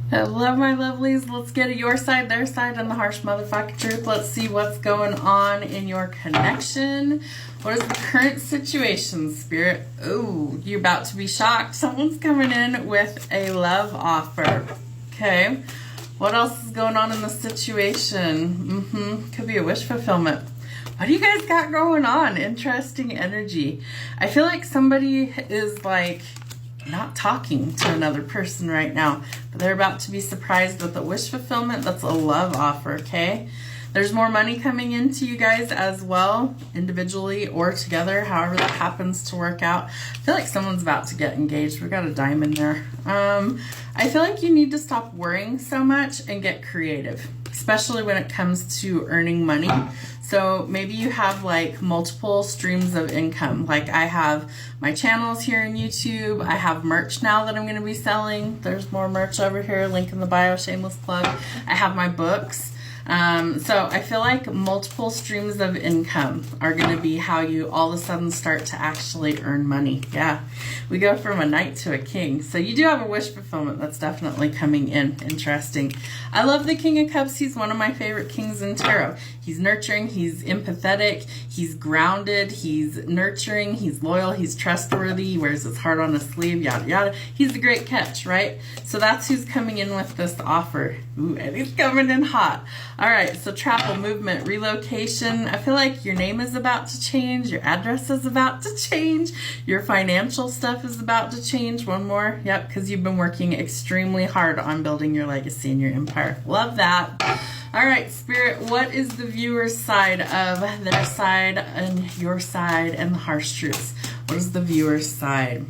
Hello, my lovelies. Let's get at your side, their side, and the harsh motherfucking truth. Let's see what's going on in your connection. What is the current situation, Spirit? Oh, you're about to be shocked. Someone's coming in with a love offer. Okay. What else is going on in the situation? Could be a wish fulfillment. What do you guys got going on? Interesting energy. I feel like somebody is like not talking to another person right now, but they're about to be surprised with a wish fulfillment. That's a love offer, okay? There's more money coming into you guys as well, individually or together, however that happens to work out. I feel like someone's about to get engaged. We got a diamond there. I feel like you need to stop worrying so much and get creative, especially when it comes to earning money. So maybe you have like multiple streams of income. Like I have my channels here in YouTube. I have merch now that I'm going to be selling. There's more merch over here. Link in the bio, shameless plug. I have my books. So I feel like multiple streams of income are going to be how you all of a sudden start to actually earn money. Yeah, we go from a knight to a king. So you do have a wish fulfillment that's definitely coming in. Interesting. I love the King of Cups. He's one of my favorite kings in tarot. He's nurturing, he's empathetic, he's grounded, he's nurturing, he's loyal, he's trustworthy, he wears his heart on his sleeve, yada yada. He's a great catch, right? So that's who's coming in with this offer. Ooh, and he's coming in hot. All right, so travel, movement, relocation. I feel like your name is about to change, your address is about to change, your financial stuff is about to change. One more, yep, because you've been working extremely hard on building your legacy and your empire. Love that. All right, Spirit, what is the viewer's side of their side and your side and the harsh truths? What is the viewer's side?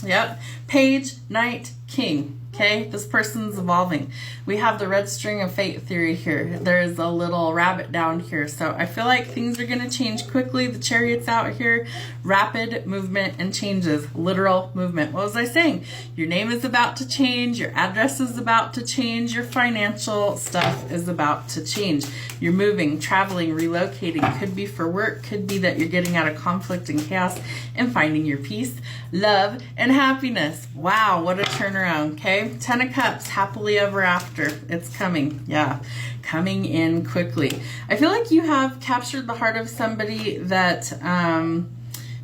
Yep, Page, Knight, King. Okay, this person's evolving. We have the red string of fate theory here. There's a little rabbit down here. So I feel like things are going to change quickly. The chariot's out here. Rapid movement and changes. Literal movement. What was I saying? Your name is about to change. Your address is about to change. Your financial stuff is about to change. You're moving, traveling, relocating. Could be for work. Could be that you're getting out of conflict and chaos and finding your peace, love, and happiness. Wow, what a turnaround. Okay. 10 of Cups, happily ever after. It's coming. Yeah, coming in quickly. I feel like you have captured the heart of somebody that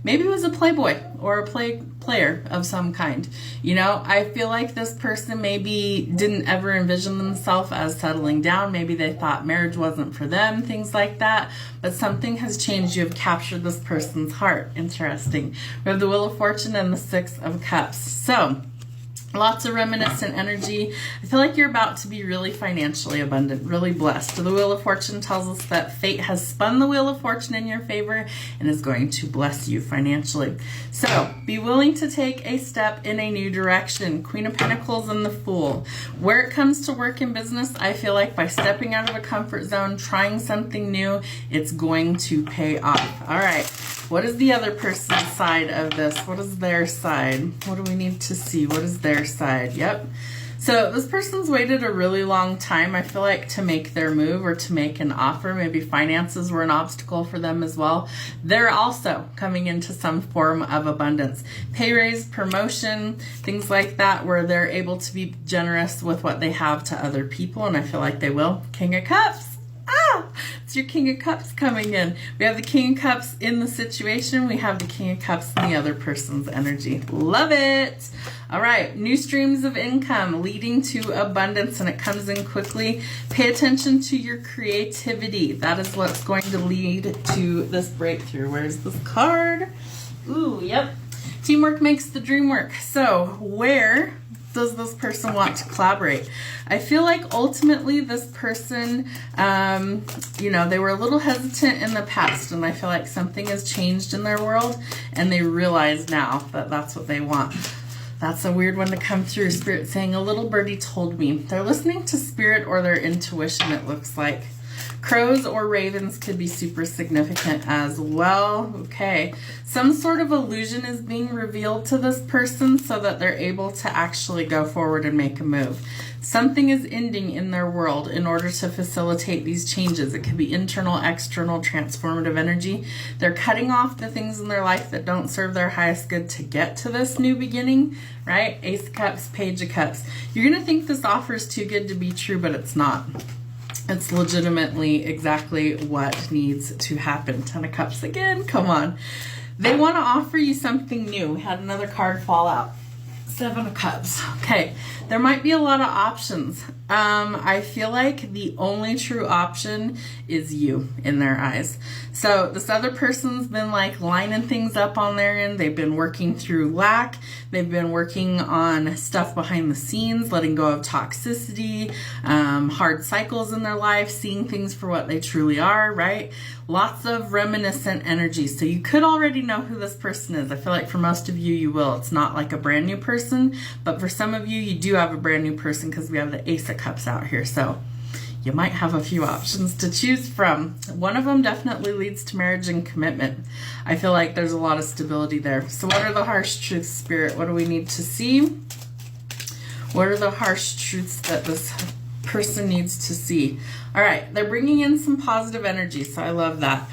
maybe was a playboy or a player of some kind. You know, I feel like this person maybe didn't ever envision themselves as settling down. Maybe they thought marriage wasn't for them, things like that. But something has changed. You have captured this person's heart. Interesting. We have the Wheel of Fortune and the Six of Cups. So lots of reminiscent energy. I feel like you're about to be really financially abundant, really blessed. So the Wheel of Fortune tells us that fate has spun the Wheel of Fortune in your favor and is going to bless you financially. So be willing to take a step in a new direction. Queen of Pentacles and the Fool. Where it comes to work and business, I feel like by stepping out of a comfort zone, trying something new, it's going to pay off. All right. What is the other person's side of this? What is their side? What do we need to see? What is their side? Yep. So this person's waited a really long time, I feel like, to make their move or to make an offer. Maybe finances were an obstacle for them as well. They're also coming into some form of abundance. Pay raise, promotion, things like that, where they're able to be generous with what they have to other people, and I feel like they will. King of Cups. It's your King of Cups coming in. We have the King of Cups in the situation. We have the King of Cups in the other person's energy. Love it. All right. New streams of income leading to abundance, and it comes in quickly. Pay attention to your creativity. That is what's going to lead to this breakthrough. Where's this card? Ooh, yep. Teamwork makes the dream work. So where does this person want to collaborate? I feel like ultimately this person, you know, they were a little hesitant in the past, and I feel like something has changed in their world and they realize now that that's what they want. That's a weird one to come through. Spirit saying, a little birdie told me. They're listening to spirit or their intuition, it looks like. Crows or ravens could be super significant as well. Okay. Some sort of illusion is being revealed to this person so that they're able to actually go forward and make a move. Something is ending in their world in order to facilitate these changes. It could be internal, external, transformative energy. They're cutting off the things in their life that don't serve their highest good to get to this new beginning, right? Ace of Cups, Page of Cups. You're going to think this offer is too good to be true, but it's not. It's legitimately exactly what needs to happen. Ten of Cups again, come on. They want to offer you something new. We had another card fall out. Seven of Cups. Okay, there might be a lot of options. I feel like the only true option is you in their eyes. So this other person's been like lining things up on their end. They've been working through lack. They've been working on stuff behind the scenes, letting go of toxicity, hard cycles in their life, seeing things for what they truly are, right? Lots of reminiscent energy. So you could already know who this person is. I feel like for most of you, you will. It's not like a brand new person, but for some of you, you do have a brand new person because we have the Ace of Cups out here. So you might have a few options to choose from. One of them definitely leads to marriage and commitment. I feel like there's a lot of stability there. So what are the harsh truths, Spirit? What do we need to see? What are the harsh truths that this person needs to see? All right, they're bringing in some positive energy, so I love that.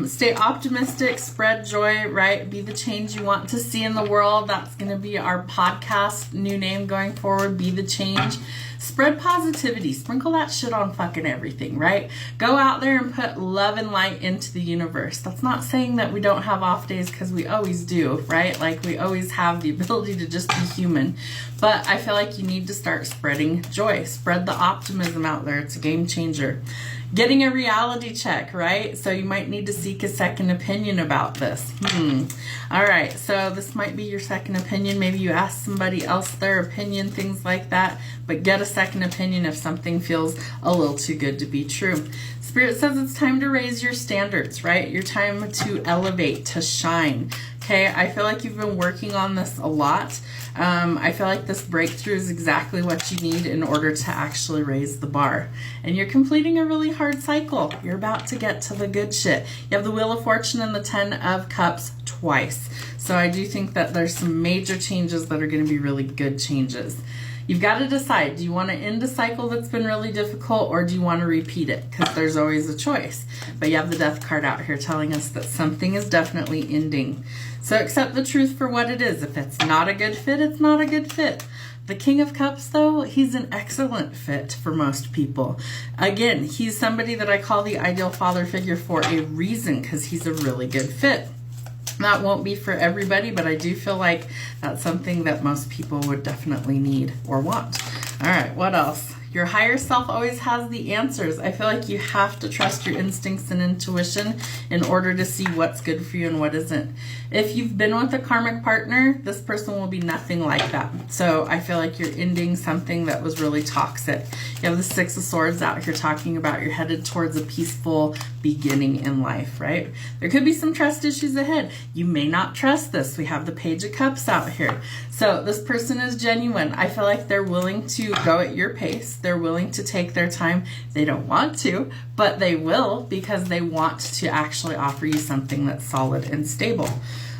Stay optimistic, spread joy, right? Be the change you want to see in the world. That's going to be our podcast new name going forward. Be the change. Spread positivity. Sprinkle that shit on fucking everything, right? Go out there and put love and light into the universe. That's not saying that we don't have off days, because we always do, right? Like we always have the ability to just be human. But I feel like you need to start spreading joy. Spread the optimism out there. It's a game changer. Getting a reality check, right? So you might need to seek a second opinion about this. All right, so this might be your second opinion. Maybe you ask somebody else their opinion, things like that. But get a second opinion if something feels a little too good to be true. Spirit says it's time to raise your standards, right? Your time to elevate, to shine. Okay, I feel like you've been working on this a lot. I feel like this breakthrough is exactly what you need in order to actually raise the bar. And you're completing a really hard cycle. You're about to get to the good shit. You have the Wheel of Fortune and the Ten of Cups twice. So I do think that there's some major changes that are going to be really good changes. You've got to decide, do you want to end a cycle that's been really difficult, or do you want to repeat it? Because there's always a choice. But you have the Death card out here telling us that something is definitely ending. So accept the truth for what it is. If it's not a good fit, it's not a good fit. The King of Cups, though, he's an excellent fit for most people. Again, he's somebody that I call the ideal father figure for a reason, because he's a really good fit. That won't be for everybody, but I do feel like that's something that most people would definitely need or want. All right, what else? Your higher self always has the answers. I feel like you have to trust your instincts and intuition in order to see what's good for you and what isn't. If you've been with a karmic partner, this person will be nothing like that. So I feel like you're ending something that was really toxic. You have the Six of Swords out here talking about you're headed towards a peaceful beginning in life, right? There could be some trust issues ahead. You may not trust this. We have the Page of Cups out here. So this person is genuine. I feel like they're willing to go at your pace. They're willing to take their time. They don't want to, but they will, because they want to actually offer you something that's solid and stable.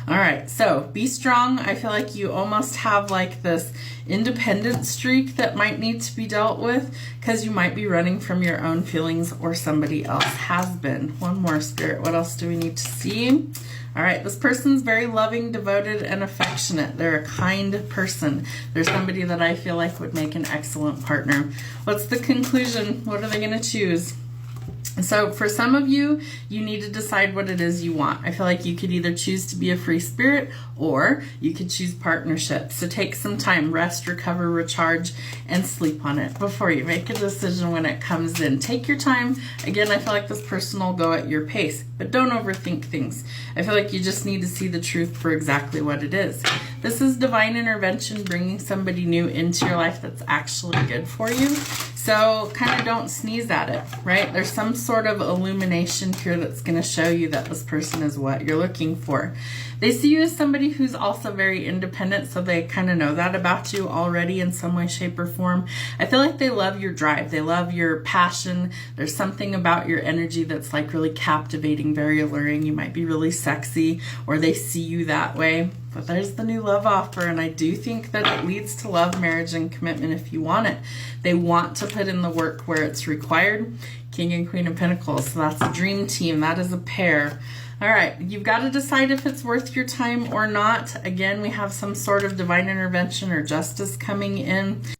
All right, so be strong. I feel like you almost have like this independent streak that might need to be dealt with, because you might be running from your own feelings, or somebody else has been. One more, Spirit. What else do we need to see? All right, this person's very loving, devoted, and affectionate. They're a kind person. They're somebody that I feel like would make an excellent partner. What's the conclusion? What are they going to choose? So for some of you, you need to decide what it is you want. I feel like you could either choose to be a free spirit, or you could choose partnership. So take some time, rest, recover, recharge, and sleep on it before you make a decision when it comes in. Take your time. Again, I feel like this person will go at your pace, but don't overthink things. I feel like you just need to see the truth for exactly what it is. This is divine intervention, bringing somebody new into your life that's actually good for you. So kind of don't sneeze at it, right? There's some sort of illumination here that's going to show you that this person is what you're looking for. They see you as somebody who's also very independent, so they kind of know that about you already in some way, shape, or form. I feel like they love your drive. They love your passion. There's something about your energy that's like really captivating, very alluring. You might be really sexy, or they see you that way. But there's the new love offer, and I do think that it leads to love, marriage, and commitment if you want it. They want to put in the work where it's required. King and Queen of Pentacles, so that's a dream team. That is a pair. All right, you've got to decide if it's worth your time or not. Again, we have some sort of divine intervention or justice coming in.